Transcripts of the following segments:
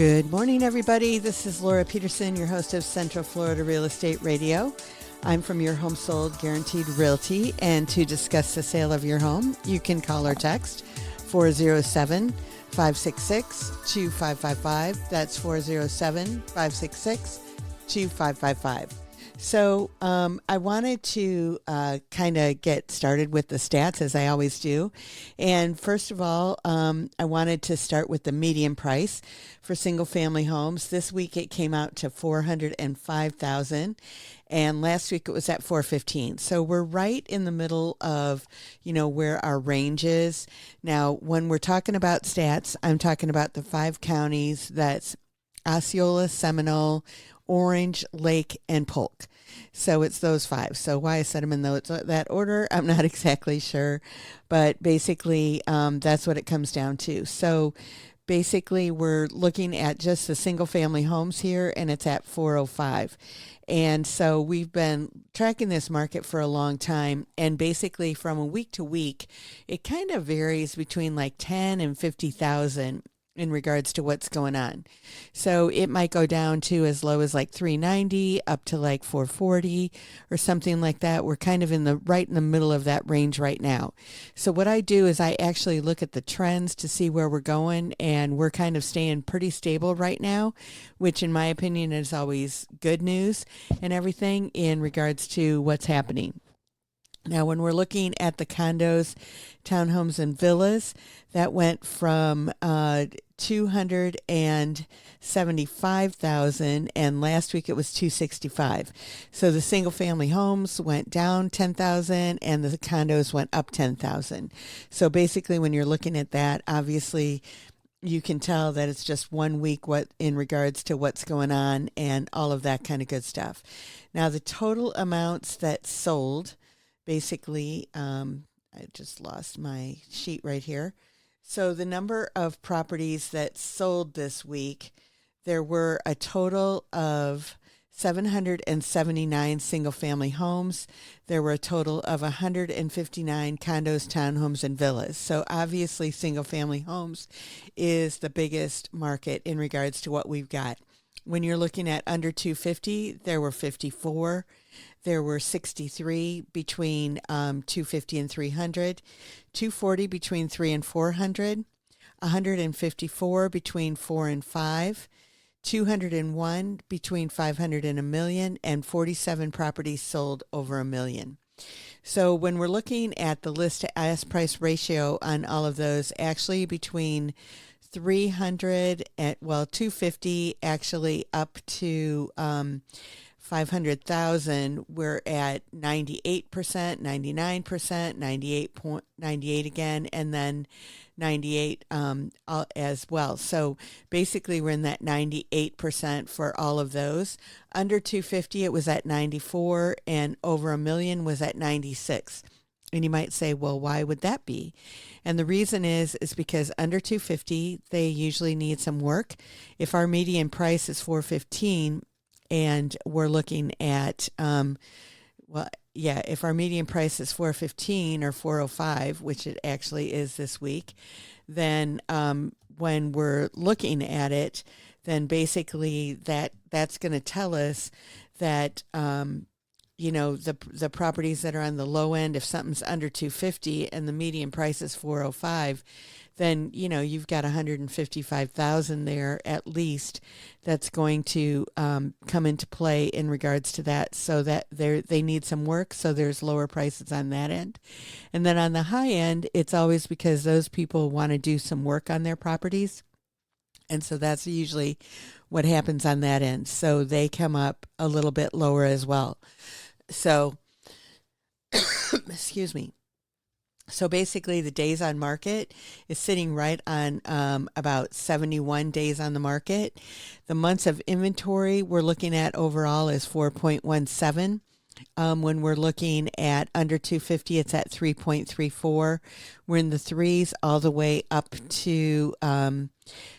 Good morning, everybody. This is Laura Peterson, your host of Central Florida Real Estate Radio. I'm from Your Home Sold Guaranteed Realty, and to discuss the sale of your home, you can call or text 407-566-2555. That's 407-566-2555. So I wanted to kind of get started with the stats, as I always do. And first of all, I wanted to start with the median price for single-family homes. This week it came out to $405,000, and last week it was at $415,000. So we're right in the middle of, where our range is. Now, when we're talking about stats, I'm talking about the 5 counties. That's Osceola, Seminole, Orange, Lake, and Polk. So it's those 5. So why I set them in that order, I'm not exactly sure. But basically, that's what it comes down to. So basically, we're looking at just the single-family homes here, and it's at 405. And so we've been tracking this market for a long time. And basically, from a week to week, it kind of varies between like 10 and 50,000 in regards to what's going on. So it might go down to as low as like 390 up to like 440 or something like that. We're kind of right in the middle of that range right now. So what I do is I actually look at the trends to see where we're going, and we're kind of staying pretty stable right now, which in my opinion is always good news and everything in regards to what's happening. Now, when we're looking at the condos, townhomes, and villas, that went from 275,000, and last week it was 265. So the single-family homes went down 10,000, and the condos went up 10,000. So basically, when you're looking at that, obviously, you can tell that it's just 1 week in regards to what's going on and all of that kind of good stuff. Now, the total amounts that sold. Basically, I just lost my sheet right here. So the number of properties that sold this week, there were a total of 779 single-family homes. There were a total of 159 condos, townhomes, and villas. So obviously, single-family homes is the biggest market in regards to what we've got. When you're looking at under 250, there were 54. There were 63 between 250 and 300, 240 between 3 and 400, 154 between 4 and 5, 201 between 500 and a million, and 47 properties sold over $1 million. So when we're looking at the list to ask price ratio on all of those, actually between 300 and 250 actually up to 500,000, we're at 98%, 99%, 98 again, and then 98 as well. So basically, we're in that 98% for all of those. Under 250, it was at 94, and over $1 million was at 96. And you might say, well, why would that be? And the reason is because under 250, they usually need some work. If our median price is 415, and we're looking at, if our median price is 415 or 405, which it actually is this week, then when we're looking at it, then basically that's going to tell us that the properties that are on the low end, if something's under 250 and the median price is 405, then, you've got 155,000 there at least that's going to come into play in regards to that, so that they need some work, so there's lower prices on that end. And then on the high end, it's always because those people want to do some work on their properties. And so that's usually what happens on that end. So they come up a little bit lower as well. So, excuse me. So basically, the days on market is sitting right on about 71 days on the market. The months of inventory we're looking at overall is 4.17. When we're looking at under 250, it's at 3.34. We're in the threes all the way up to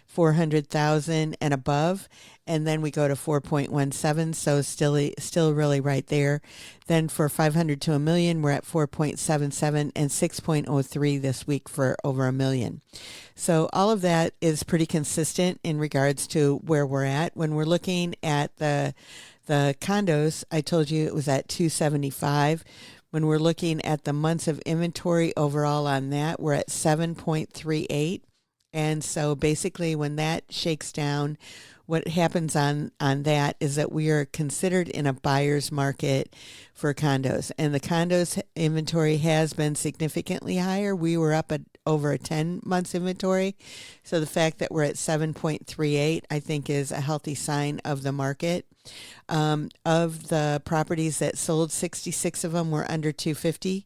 400,000 and above. And then we go to 4.17, so still really right there. Then for 500 to a million, we're at 4.77 and 6.03 this week for over a million. So all of that is pretty consistent in regards to where we're at. When we're looking at the condos, I told you it was at 275. When we're looking at the months of inventory overall on that, we're at 7.38. And so basically when that shakes down, what happens on that is that we are considered in a buyer's market for condos. And the condos inventory has been significantly higher. We were up at over a 10 months inventory. So the fact that we're at 7.38, I think, is a healthy sign of the market. Of the properties that sold, 66 of them were under 250,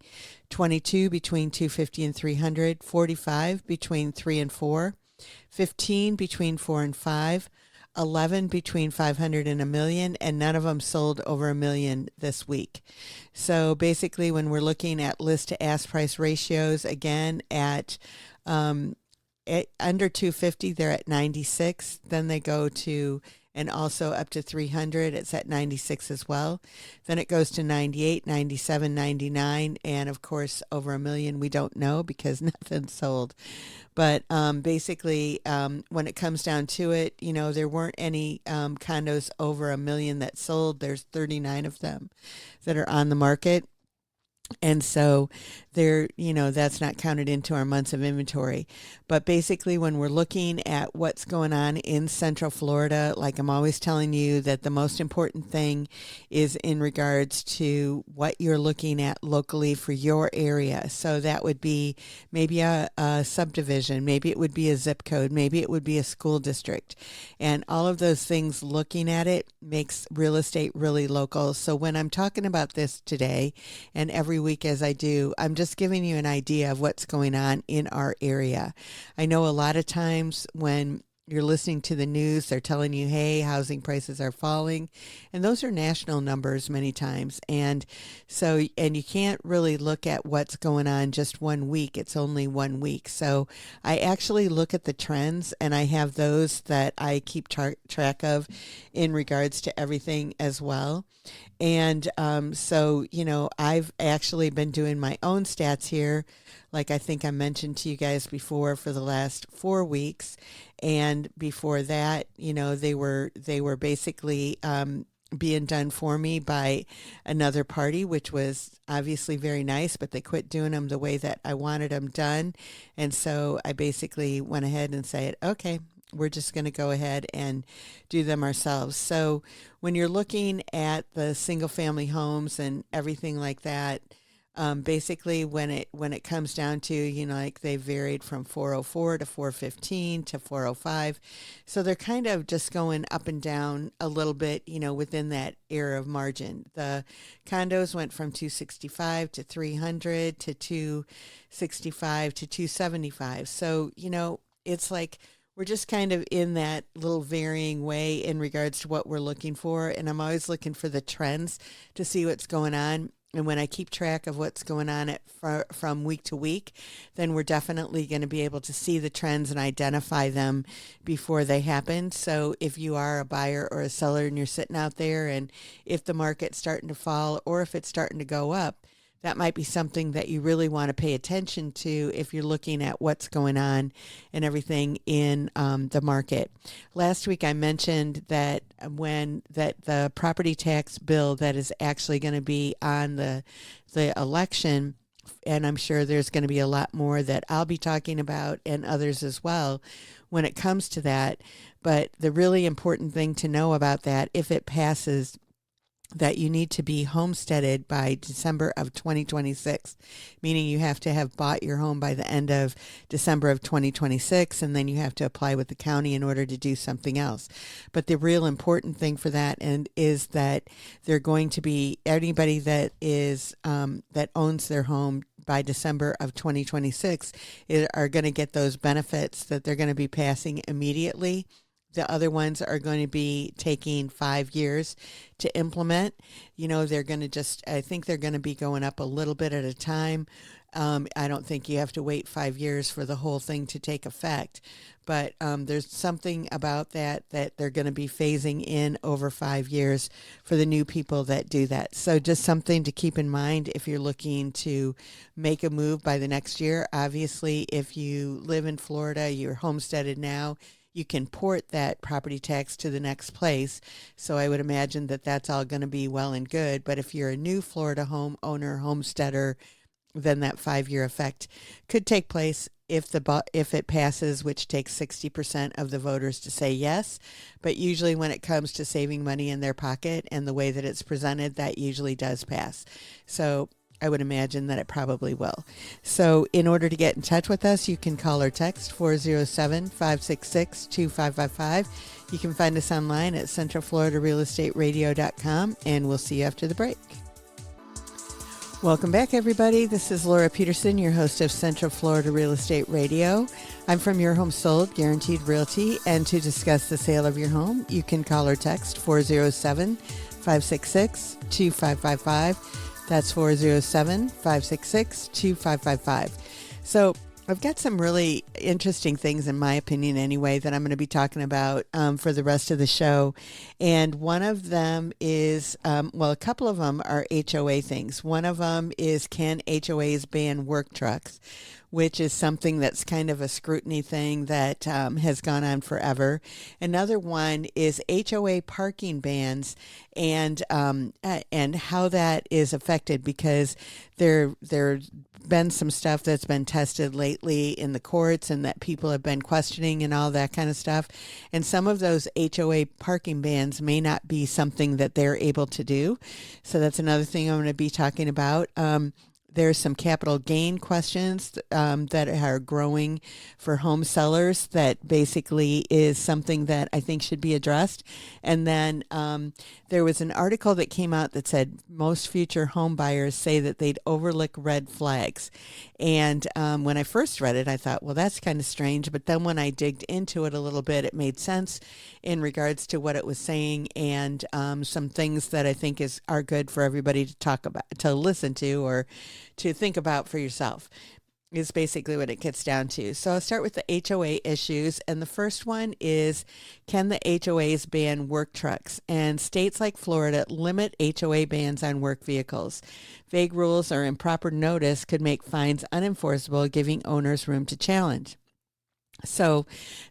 22 between 250 and 300, 45 between 3 and 4, 15 between 4 and 5, 11 between 500 and a million, and none of them sold over a million this week. So basically, when we're looking at list to ask price ratios, again at under 250, they're at 96. Then they go to, and also up to 300, it's at 96 as well. Then it goes to 98, 97, 99, and of course over a million we don't know because nothing's sold. But basically, when it comes down to it, there weren't any condos over a million that sold. There's 39 of them that are on the market. And so that's not counted into our months of inventory. But basically, when we're looking at what's going on in Central Florida, like I'm always telling you that the most important thing is in regards to what you're looking at locally for your area. So that would be maybe a subdivision, maybe it would be a zip code, maybe it would be a school district. And all of those things, looking at it makes real estate really local. So when I'm talking about this today and every week as I do, I'm just giving you an idea of what's going on in our area. I know a lot of times when you're listening to the news, they're telling you, hey, housing prices are falling. And those are national numbers many times. And you can't really look at what's going on just 1 week. It's only 1 week. So I actually look at the trends, and I have those that I keep track of in regards to everything as well. And I've actually been doing my own stats here, like I think I mentioned to you guys before, for the last 4 weeks. And before that, they were basically being done for me by another party, which was obviously very nice, but they quit doing them the way that I wanted them done. And so I basically went ahead and said, okay, we're just going to go ahead and do them ourselves. So when you're looking at the single family homes and everything like that, basically when it comes down to, like they varied from 404 to 415 to 405. So they're kind of just going up and down a little bit, within that area of margin. The condos went from 265 to 300 to 265 to 275. So, it's like we're just kind of in that little varying way in regards to what we're looking for. And I'm always looking for the trends to see what's going on. And when I keep track of what's going on from week to week, then we're definitely going to be able to see the trends and identify them before they happen. So if you are a buyer or a seller and you're sitting out there, and if the market's starting to fall or if it's starting to go up, that might be something that you really want to pay attention to if you're looking at what's going on and everything in the market. Last week I mentioned that the property tax bill that is actually going to be on the election, and I'm sure there's going to be a lot more that I'll be talking about and others as well when it comes to that. But the really important thing to know about that, if it passes, that you need to be homesteaded by December of 2026, meaning you have to have bought your home by the end of December of 2026, and then you have to apply with the county in order to do something else. But the real important thing for that is that they're going to be anybody that is that owns their home by December of 2026 are going to get those benefits that they're going to be passing immediately. The other ones are going to be taking 5 years to implement. They're going to I think they're going to be going up a little bit at a time. I don't think you have to wait 5 years for the whole thing to take effect. But there's something about that they're going to be phasing in over 5 years for the new people that do that. So just something to keep in mind if you're looking to make a move by the next year. Obviously, if you live in Florida, you're homesteaded now, you can port that property tax to the next place. So I would imagine that that's all going to be well and good. But if you're a new Florida homeowner, homesteader, then that 5-year effect could take place if it passes, which takes 60% of the voters to say yes. But usually when it comes to saving money in their pocket and the way that it's presented, that usually does pass. So I would imagine that it probably will. So in order to get in touch with us, you can call or text 407-566-2555. You can find us online at centralfloridarealestateradio.com, and we'll see you after the break. Welcome back, everybody. This is Laura Peterson, your host of Central Florida Real Estate Radio. I'm from Your Home Sold, Guaranteed Realty, and to discuss the sale of your home, you can call or text 407-566-2555. That's 407-566-2555. So I've got some really interesting things, in my opinion anyway, that I'm going to be talking about for the rest of the show. And one of them is, a couple of them are HOA things. One of them is, can HOAs ban work trucks, which is something that's kind of a scrutiny thing that has gone on forever. Another one is HOA parking bans and how that is affected, because there's been some stuff that's been tested lately in the courts and that people have been questioning and all that kind of stuff. And some of those HOA parking bans may not be something that they're able to do. So that's another thing I'm going to be talking about. There's some capital gain questions that are growing for home sellers that basically is something that I think should be addressed. And then there was an article that came out that said most future home buyers say that they'd overlook red flags. And when I first read it, I thought, well, that's kind of strange. But then when I digged into it a little bit, it made sense in regards to what it was saying, and some things that I think are good for everybody to talk about, to listen to, or to think about for yourself, is basically what it gets down to. So I'll start with the HOA issues. And the first one is, can the HOAs ban work trucks? And states like Florida limit HOA bans on work vehicles. Vague rules or improper notice could make fines unenforceable, giving owners room to challenge. So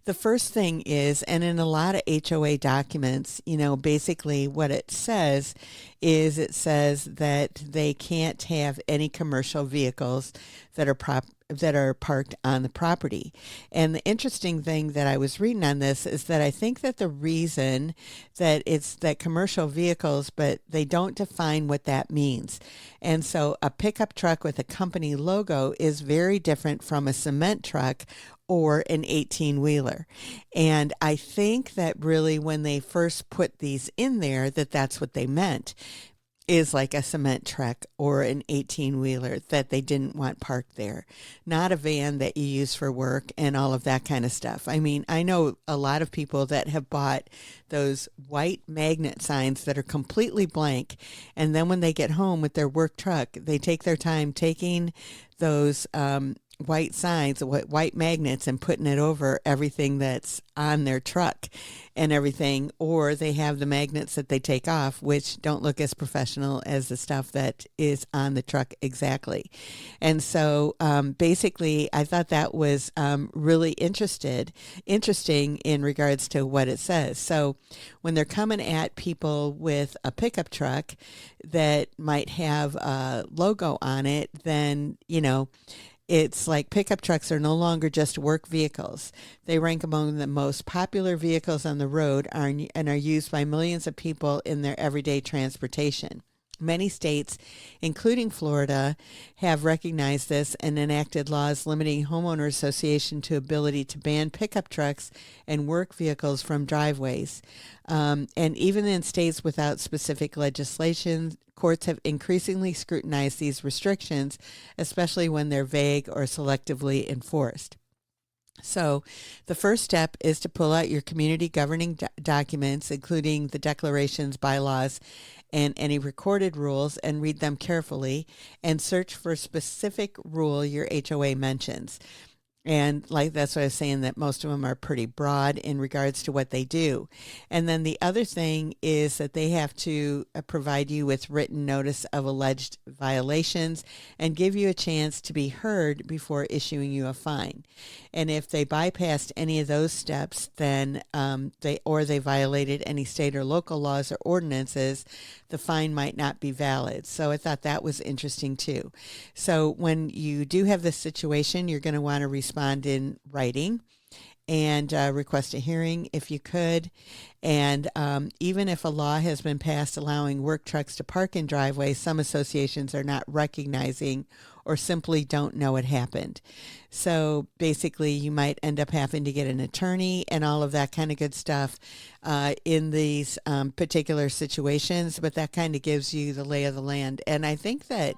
the first thing is, and in a lot of HOA documents, basically what it says is, it says that they can't have any commercial vehicles that are parked on the property. And the interesting thing that I was reading on this is that I think that the reason that it's that commercial vehicles, but they don't define what that means. And so a pickup truck with a company logo is very different from a cement truck or an 18-wheeler. And I think that really when they first put these in there, that's what they meant, is like a cement truck or an 18-wheeler that they didn't want parked there, not a van that you use for work and all of that kind of stuff. I mean, I know a lot of people that have bought those white magnet signs that are completely blank, and then when they get home with their work truck, they take their time taking those white signs, white magnets, and putting it over everything that's on their truck and everything, or they have the magnets that they take off, which don't look as professional as the stuff that is on the truck exactly. And so basically I thought that was really interesting in regards to what it says. So when they're coming at people with a pickup truck that might have a logo on it, then, it's like pickup trucks are no longer just work vehicles. They rank among the most popular vehicles on the road and are used by millions of people in their everyday transportation. Many states, including Florida, have recognized this and enacted laws limiting homeowner association to ability to ban pickup trucks and work vehicles from driveways. And even in states without specific legislation, courts have increasingly scrutinized these restrictions, especially when they're vague or selectively enforced. So the first step is to pull out your community governing documents, including the declarations, bylaws, and any recorded rules, and read them carefully and search for a specific rule your HOA mentions. And like that's what I was saying, that most of them are pretty broad in regards to what they do. And then the other thing is that they have to provide you with written notice of alleged violations and give you a chance to be heard before issuing you a fine. And if they bypassed any of those steps, then they violated any state or local laws or ordinances, the fine might not be valid. So I thought that was interesting too. So when you do have this situation, you're going to want to respond in writing and request a hearing if you could. And even if a law has been passed allowing work trucks to park in driveways, some associations are not recognizing or simply don't know it happened. So basically, you might end up having to get an attorney and all of that kind of good stuff in these particular situations, but that kind of gives you the lay of the land. And I think that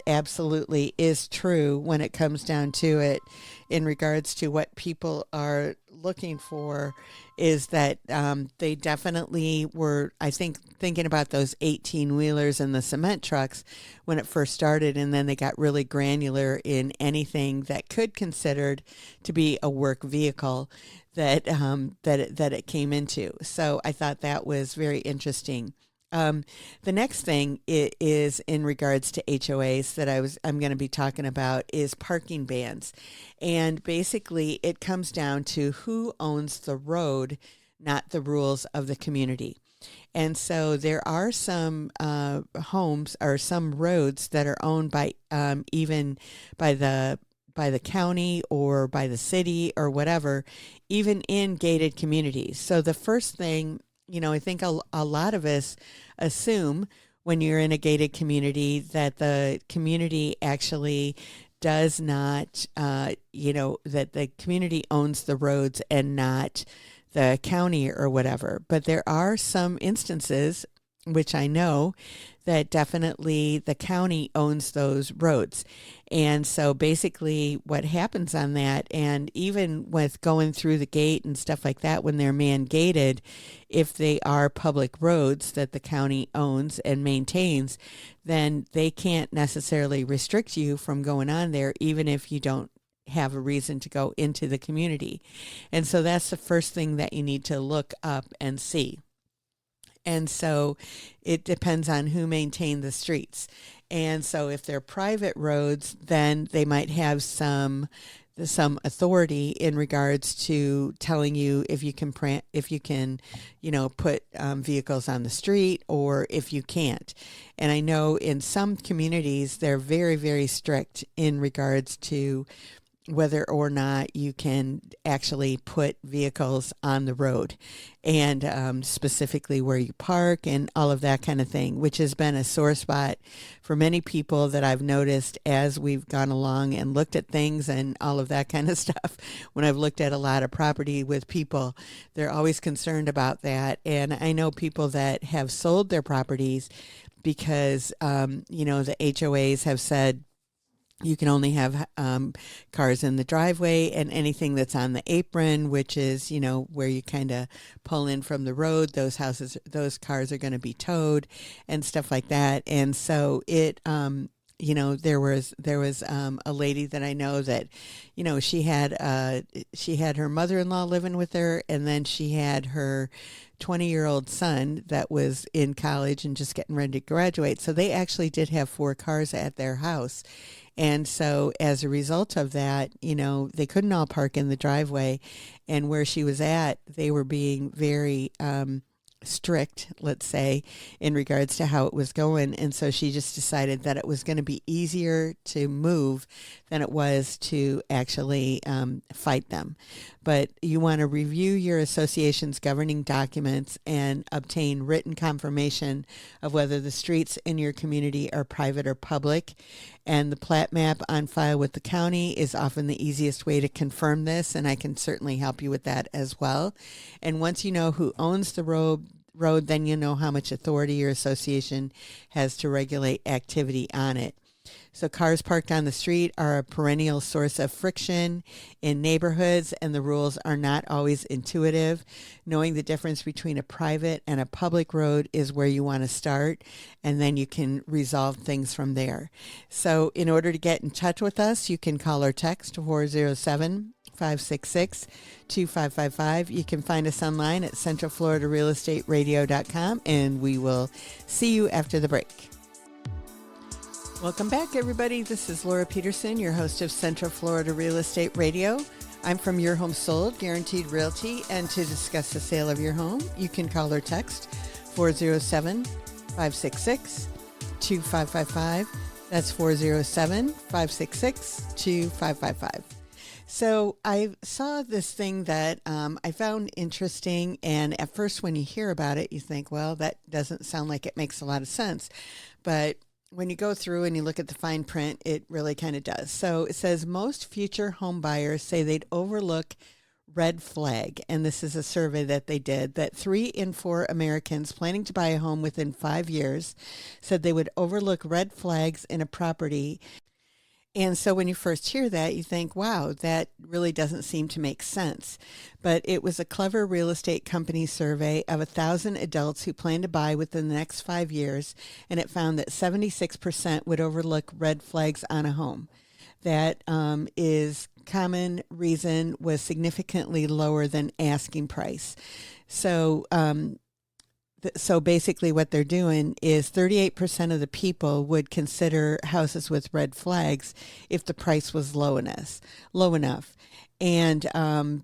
absolutely is true when it comes down to it in regards to what people are looking for, is that they definitely were, I think, thinking about those 18-wheelers and the cement trucks when it first started, and then they got really granular in anything that could considered to be a work vehicle that it came into. So I thought that was very interesting. The next thing is in regards to HOAs that I'm going to be talking about is parking bans. And basically it comes down to who owns the road, not the rules of the community. And so there are some homes or some roads that are owned by even by the county or by the city or whatever, even in gated communities. So the first thing, I think a lot of us assume when you're in a gated community that the community actually does not, that the community owns the roads and not the county or whatever. But there are some instances, which I know, that definitely the county owns those roads. And so basically what happens on that, and even with going through the gate and stuff like that, when they're man-gated, if they are public roads that the county owns and maintains, then they can't necessarily restrict you from going on there, even if you don't have a reason to go into the community. And so that's the first thing that you need to look up and see. And so it depends on who maintained the streets. And so if they're private roads, then they might have some authority in regards to telling you if you can put vehicles on the street or if you can't. And I know in some communities they're very, very strict in regards to whether or not you can actually put vehicles on the road, and specifically where you park and all of that kind of thing, which has been a sore spot for many people that I've noticed as we've gone along and looked at things and all of that kind of stuff. When I've looked at a lot of property with people, they're always concerned about that. And I know people that have sold their properties because, the HOAs have said, you can only have cars in the driveway, and anything that's on the apron, which is, where you kind of pull in from the road, those cars are going to be towed and stuff like that. And so it, there was a lady that I know that, she had her mother-in-law living with her, and then she had her 20-year-old son that was in college and just getting ready to graduate. So they actually did have 4 cars at their house. And so as a result of that, they couldn't all park in the driveway. And where she was at, they were being very strict, let's say, in regards to how it was going. And so she just decided that it was going to be easier to move than it was to actually fight them. But you want to review your association's governing documents and obtain written confirmation of whether the streets in your community are private or public. And the plat map on file with the county is often the easiest way to confirm this, and I can certainly help you with that as well. And once you know who owns the road, then you know how much authority your association has to regulate activity on it. So cars parked on the street are a perennial source of friction in neighborhoods, and the rules are not always intuitive. Knowing the difference between a private and a public road is where you want to start, and then you can resolve things from there. So in order to get in touch with us, you can call or text 407 566 2555. You can find us online at centralfloridarealestateradio.com, and we will see you after the break. Welcome back, everybody. This is Laura Peterson, your host of Central Florida Real Estate Radio. I'm from Your Home Sold, Guaranteed Realty, and to discuss the sale of your home, you can call or text 407-566-2555. That's 407-566-2555. So I saw this thing that I found interesting, and at first when you hear about it, you think, well, that doesn't sound like it makes a lot of sense. But when you go through and you look at the fine print, it really kind of does. So it says most future home buyers say they'd overlook red flag, and this is a survey that they did, that 3 in 4 Americans planning to buy a home within 5 years said they would overlook red flags in a property. And so when you first hear that, you think, wow, that really doesn't seem to make sense. But it was a clever real estate company survey of 1,000 adults who plan to buy within the next 5 years, and it found that 76% would overlook red flags on a home. That is common reason was significantly lower than asking price. So so basically what they're doing is 38% of the people would consider houses with red flags if the price was low enough. And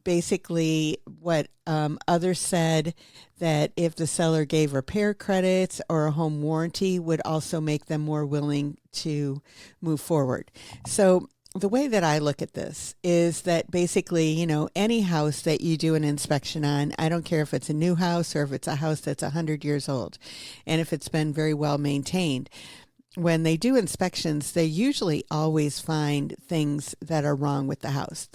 basically what others said, that if the seller gave repair credits or a home warranty, would also make them more willing to move forward. So the way that I look at this is that basically, you know, any house that you do an inspection on, I don't care if it's a new house or if it's a house that's 100 years old, and if it's been very well maintained, when they do inspections, they usually always find things that are wrong with the house.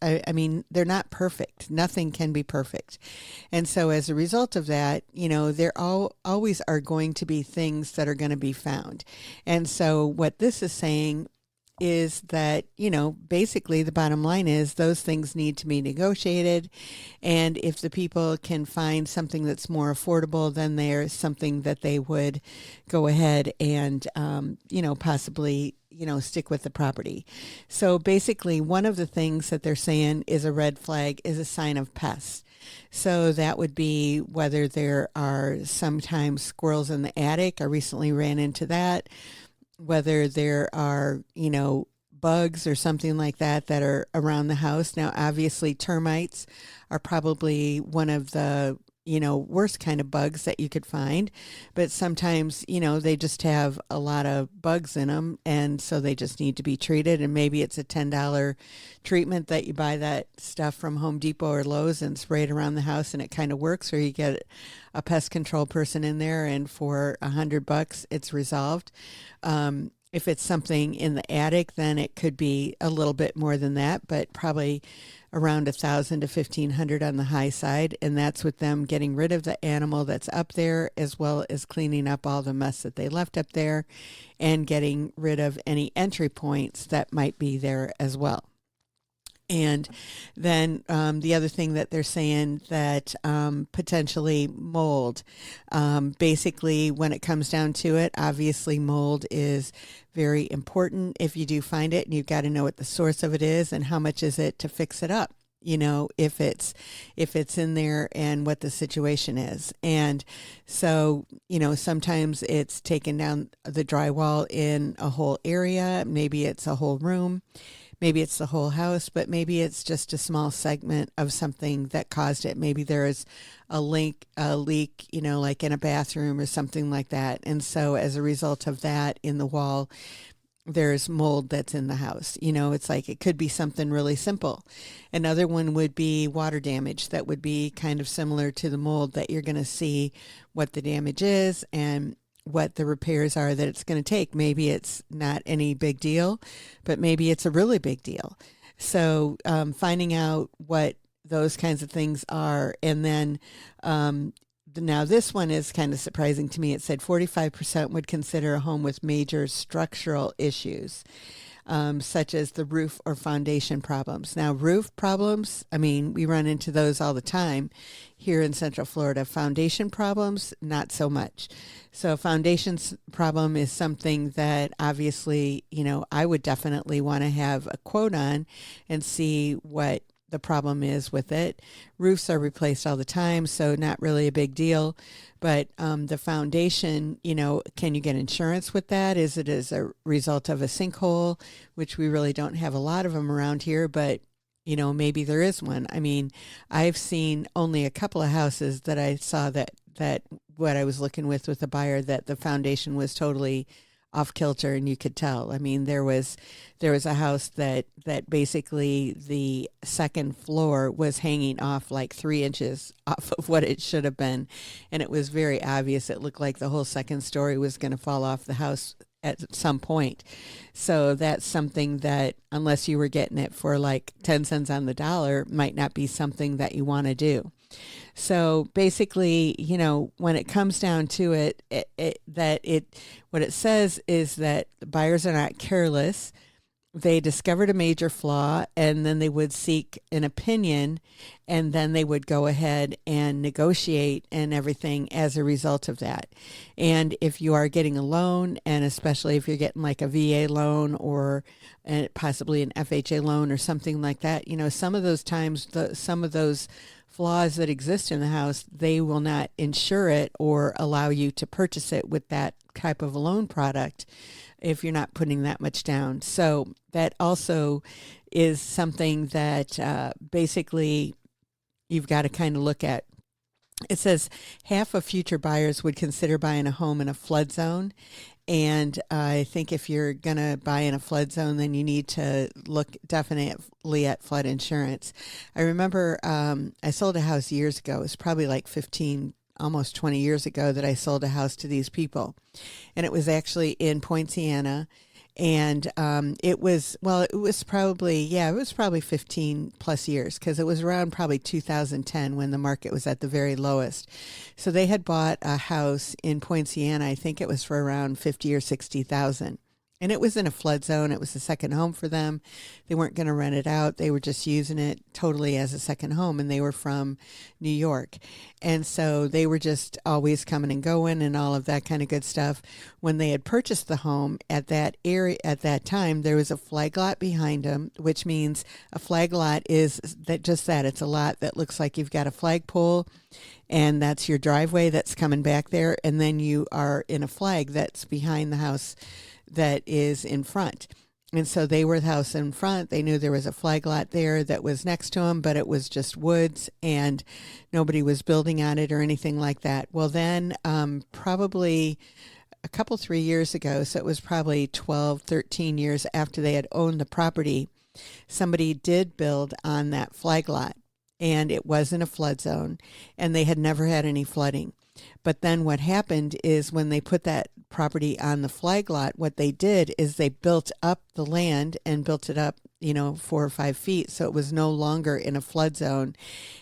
I mean, they're not perfect. Nothing can be perfect. And so as a result of that, you know, there always are going to be things that are going to be found. And so what this is saying is that, you know, basically the bottom line is those things need to be negotiated. And if the people can find something that's more affordable, then there's something that they would go ahead and, you know, possibly, you know, stick with the property. So basically one of the things that they're saying is a red flag is a sign of pests. So that would be whether there are sometimes squirrels in the attic. I recently ran into that. Whether there are, you know, bugs or something like that that are around the house. Now, obviously, termites are probably one of the, you know, worst kind of bugs that you could find. But sometimes, you know, they just have a lot of bugs in them, and so they just need to be treated. And maybe it's a $10 treatment that you buy that stuff from Home Depot or Lowe's and spray it around the house, and it kind of works. Or you get a pest control person in there, and for $100, it's resolved. If it's something in the attic, then it could be a little bit more than that, but probably around $1,000 to $1,500 on the high side. And that's with them getting rid of the animal that's up there, as well as cleaning up all the mess that they left up there and getting rid of any entry points that might be there as well. And then the other thing that they're saying that potentially mold. Basically, when it comes down to it, obviously mold is very important if you do find it, and you've got to know what the source of it is and how much is it to fix it up. You know, if it's in there and what the situation is. And so, you know, sometimes it's taking down the drywall in a whole area. Maybe it's a whole room. Maybe it's the whole house, but maybe it's just a small segment of something that caused it. Maybe there is a leak, you know, like in a bathroom or something like that. And so as a result of that in the wall, there's mold that's in the house. You know, it's like it could be something really simple. Another one would be water damage. That would be kind of similar to the mold, that you're going to see what the damage is and what the repairs are that it's going to take. Maybe it's not any big deal, but maybe it's a really big deal. So finding out what those kinds of things are, and then now this one is kind of surprising to me. It said 45% would consider a home with major structural issues, such as the roof or foundation problems. Now, roof problems, I mean, we run into those all the time here in Central Florida. Foundation problems, not so much. So foundations problem is something that obviously, I would definitely want to have a quote on and see what the problem is with it. Roofs are replaced all the time, so not really a big deal. But the foundation, can you get insurance with that? Is it as a result of a sinkhole, which we really don't have a lot of them around here, but maybe there is one. I mean, I've seen only a couple of houses that I saw that what I was looking with a buyer, that the foundation was totally off kilter, and you could tell. I mean, there was a house that basically the second floor was hanging off like 3 inches off of what it should have been, and it was very obvious. It looked like the whole second story was going to fall off the house at some point. So that's something that, unless you were getting it for like 10 cents on the dollar, might not be something that you want to do. So basically, when it comes down to it, what it says is that the buyers are not careless. They discovered a major flaw, and then they would seek an opinion, and then they would go ahead and negotiate and everything as a result of that. And if you are getting a loan, and especially if you're getting like a VA loan or possibly an FHA loan or something like that, some of those times, some of those flaws that exist in the house, they will not insure it or allow you to purchase it with that type of a loan product if you're not putting that much down. So that also is something that basically you've got to kind of look at. It says half of future buyers would consider buying a home in a flood zone. And I think if you're going to buy in a flood zone, then you need to look definitely at flood insurance. I remember I sold a house years ago. It was probably like 15, almost 20 years ago that I sold a house to these people. And it was actually in Poinciana. And it was probably 15 plus years, because it was around probably 2010 when the market was at the very lowest. So they had bought a house in Poinciana. I think it was for around 50 or 60,000. And it was in a flood zone. It was a second home for them. They weren't going to rent it out. They were just using it totally as a second home. And they were from New York. And so they were just always coming and going and all of that kind of good stuff. When they had purchased the home at that area, at that time, there was a flag lot behind them, which means a flag lot is that it's a lot that looks like you've got a flagpole, and that's your driveway that's coming back there. And then you are in a flag that's behind the house that is in front. And so they were the house in front. They knew there was a flag lot there that was next to them, but it was just woods and nobody was building on it or anything like that. Well, then probably a couple, 3 years ago, so it was probably 12, 13 years after they had owned the property, somebody did build on that flag lot, and it was in a flood zone, and they had never had any flooding. But then what happened is when they put that property on the flag lot, what they did is they built up the land and built it up, 4 or 5 feet. So it was no longer in a flood zone.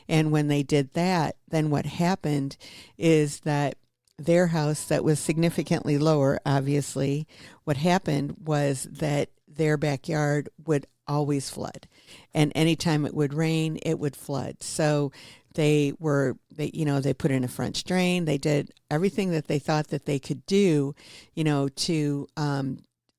And when they did that, then what happened is that their house that was significantly lower, obviously, what happened was that their backyard would always flood. And anytime it would rain, it would flood. So they put in a French drain. They did everything that they thought that they could do, to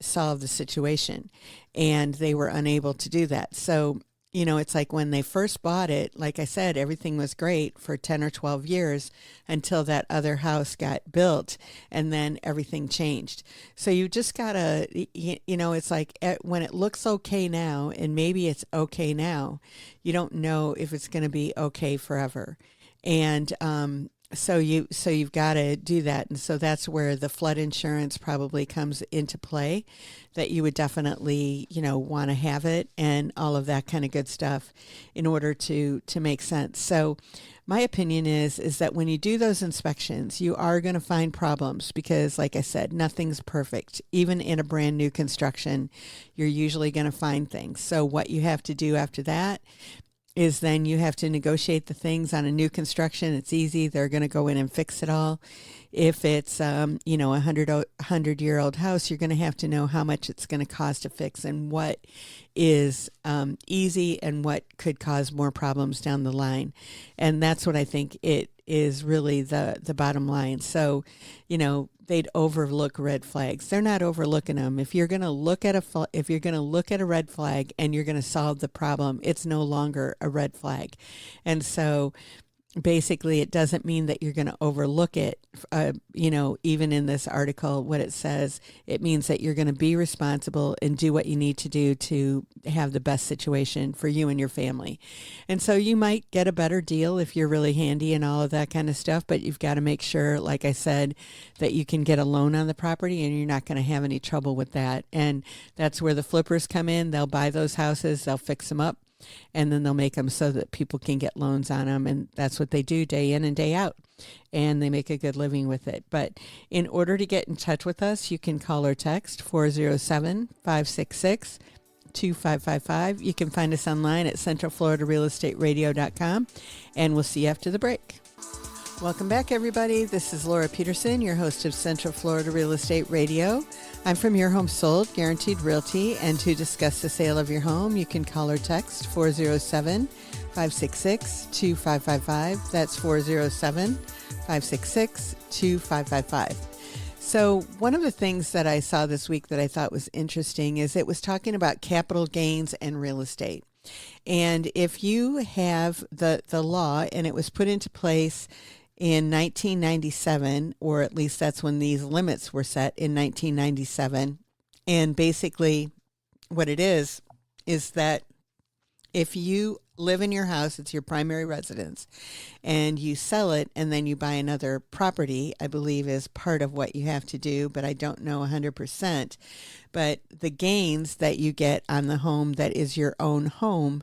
solve the situation. And they were unable to do that. So, it's like when they first bought it, like I said, everything was great for 10 or 12 years until that other house got built, and then everything changed. So you just gotta, it's like when it looks okay now, and maybe it's okay now, you don't know if it's going to be okay forever. And so you've got to do that. And so that's where the flood insurance probably comes into play, that you would definitely, want to have it and all of that kind of good stuff in order to make sense. So my opinion is that when you do those inspections, you are going to find problems because, like I said, nothing's perfect. Even in a brand new construction, you're usually going to find things. So what you have to do after that is then you have to negotiate the things on a new construction. It's easy. They're going to go in and fix it all. If it's, you know, a 100-year-old house, you're going to have to know how much it's going to cost to fix and what is easy and what could cause more problems down the line. And that's what I think it is really the bottom line. So, you know, they'd overlook red flags. They're not overlooking them. If you're going to look at a red flag and you're going to solve the problem, it's no longer a red flag. And so basically, it doesn't mean that you're going to overlook it. You know, even in this article, what it says, it means that you're going to be responsible and do what you need to do to have the best situation for you and your family. And so you might get a better deal if you're really handy and all of that kind of stuff, but you've got to make sure, like I said, that you can get a loan on the property and you're not going to have any trouble with that. And that's where the flippers come in. They'll buy those houses, they'll fix them up, and then they'll make them so that people can get loans on them. And that's what they do day in and day out. And they make a good living with it. But in order to get in touch with us, you can call or text 407-566-2555. You can find us online at centralfloridarealestateradio.com. And we'll see you after the break. Welcome back, everybody. This is Laura Peterson, your host of Central Florida Real Estate Radio. I'm from Your Home Sold, Guaranteed Realty, and to discuss the sale of your home, you can call or text 407-566-2555. That's 407-566-2555. So one of the things that I saw this week that I thought was interesting is it was talking about capital gains and real estate. And if you have the law, and it was put into place in 1997, or at least that's when these limits were set in 1997. And basically what it is that if you live in your house, it's your primary residence, and you sell it and then you buy another property, I believe is part of what you have to do, but I don't know 100%. But the gains that you get on the home that is your own home,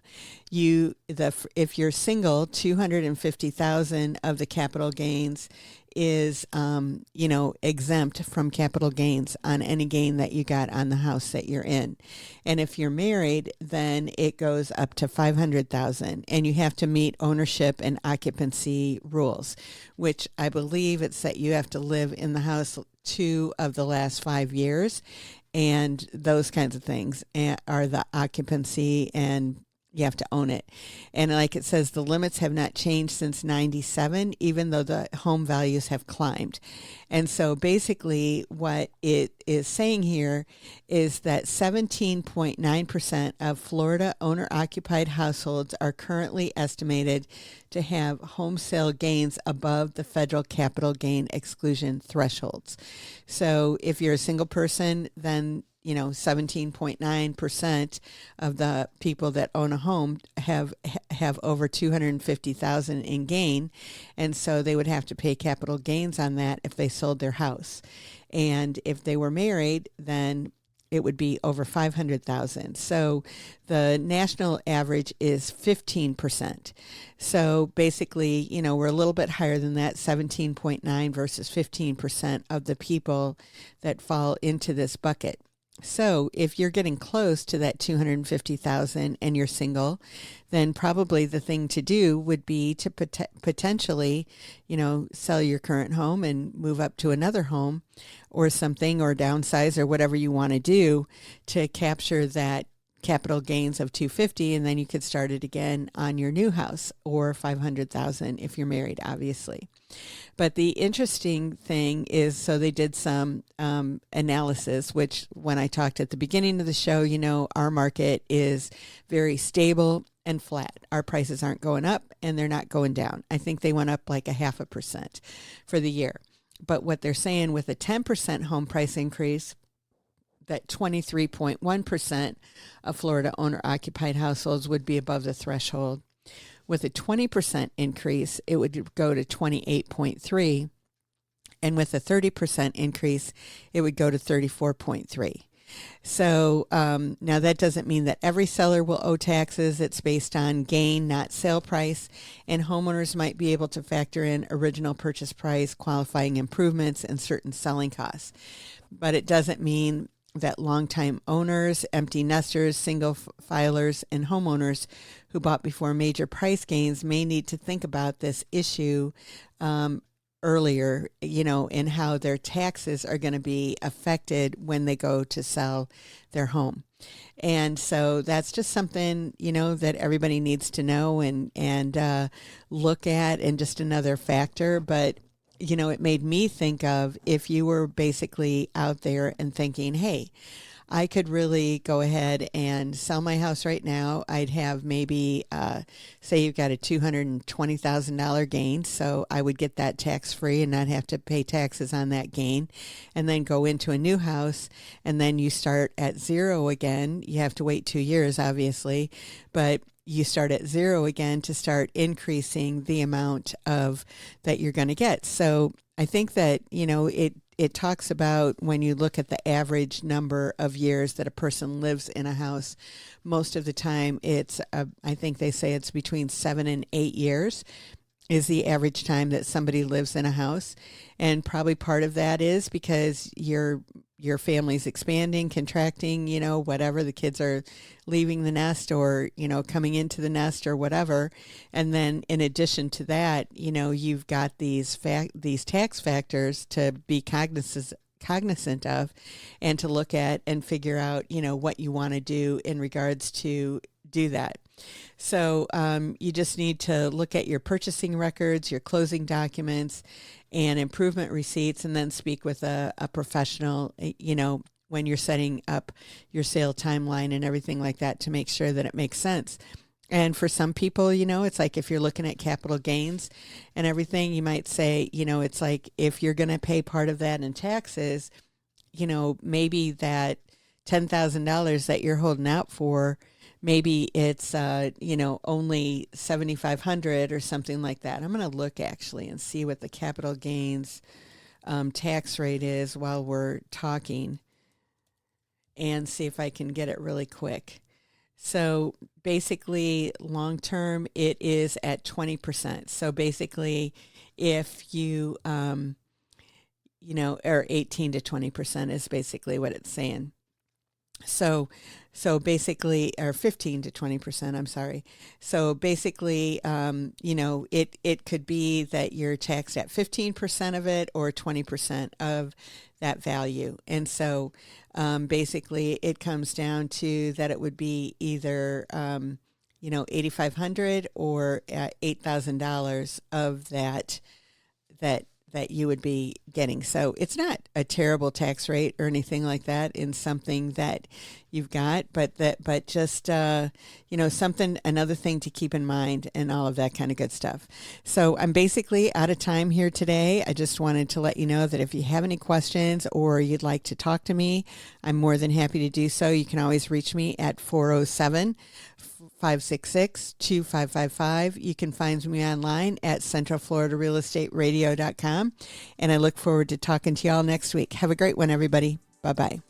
if you're single, $250,000 of the capital gains is, exempt from capital gains on any gain that you got on the house that you're in. And if you're married, then it goes up to $500,000, and you have to meet ownership and occupancy rules, which I believe it's that you have to live in the house 2 of the last 5 years, and those kinds of things are the occupancy, and you have to own it. And like it says, the limits have not changed since 97, even though the home values have climbed. And so basically what it is saying here is that 17.9% of Florida owner-occupied households are currently estimated to have home sale gains above the federal capital gain exclusion thresholds. So if you're a single person, then 17.9% of the people that own a home have over $250,000 in gain, and so they would have to pay capital gains on that if they sold their house. And if they were married, then it would be over $500,000. So the national average is 15%. So basically, we're a little bit higher than that, 17.9 versus 15% of the people that fall into this bucket. So if you're getting close to that $250,000 and you're single, then probably the thing to do would be to potentially, sell your current home and move up to another home or something, or downsize, or whatever you want to do to capture that capital gains of $250,000, and then you could start it again on your new house, or $500,000 if you're married, obviously. But the interesting thing is, so they did some analysis, which when I talked at the beginning of the show, our market is very stable and flat. Our prices aren't going up and they're not going down. I think they went up like 0.5% for the year. But what they're saying, with a 10% home price increase, that 23.1% of Florida owner-occupied households would be above the threshold. With a 20% increase, it would go to 28.3%. And with a 30% increase, it would go to 34.3%. So now that doesn't mean that every seller will owe taxes. It's based on gain, not sale price. And homeowners might be able to factor in original purchase price, qualifying improvements, and certain selling costs. But it doesn't mean that longtime owners, empty nesters, single filers, and homeowners who bought before major price gains may need to think about this issue earlier, and how their taxes are going to be affected when they go to sell their home. And so that's just something, that everybody needs to know and look at, and just another factor. But it made me think of, if you were basically out there and thinking, hey, I could really go ahead and sell my house right now. I'd have maybe, say you've got a $220,000 gain. So I would get that tax free and not have to pay taxes on that gain, and then go into a new house. And then you start at zero again. You have to wait 2 years, obviously, but you start at zero again to start increasing the amount of that you're going to get. So I think that, it talks about, when you look at the average number of years that a person lives in a house, most of the time it's, I think they say it's between 7 and 8 years is the average time that somebody lives in a house. And probably part of that is because your family's expanding, contracting, whatever, the kids are leaving the nest or, coming into the nest or whatever. And then in addition to that, you've got these tax factors to be cognizant of, and to look at and figure out, what you want to do in regards to do that. So you just need to look at your purchasing records, your closing documents, and improvement receipts, and then speak with a professional, when you're setting up your sale timeline and everything like that, to make sure that it makes sense. And for some people, it's like, if you're looking at capital gains and everything, you might say, it's like, if you're going to pay part of that in taxes, maybe that $10,000 that you're holding out for, maybe it's, only $7,500 or something like that. I'm going to look actually and see what the capital gains tax rate is while we're talking, and see if I can get it really quick. So basically, long term, it is at 20%. So basically, if you, or 18 to 20% is basically what it's saying. So basically, or 15 to 20%, I'm sorry. So basically, it could be that you're taxed at 15% of it or 20% of that value. And so basically, it comes down to that it would be either, $8,500 or $8,000 of that you would be getting. So it's not a terrible tax rate or anything like that in something that you've got, but just, another thing to keep in mind, and all of that kind of good stuff. So I'm basically out of time here today. I just wanted to let you know that if you have any questions or you'd like to talk to me, I'm more than happy to do so. You can always reach me at 407-566-2555. You can find me online at centralfloridarealestateradio.com. And I look forward to talking to y'all next week. Have a great one, everybody. Bye-bye.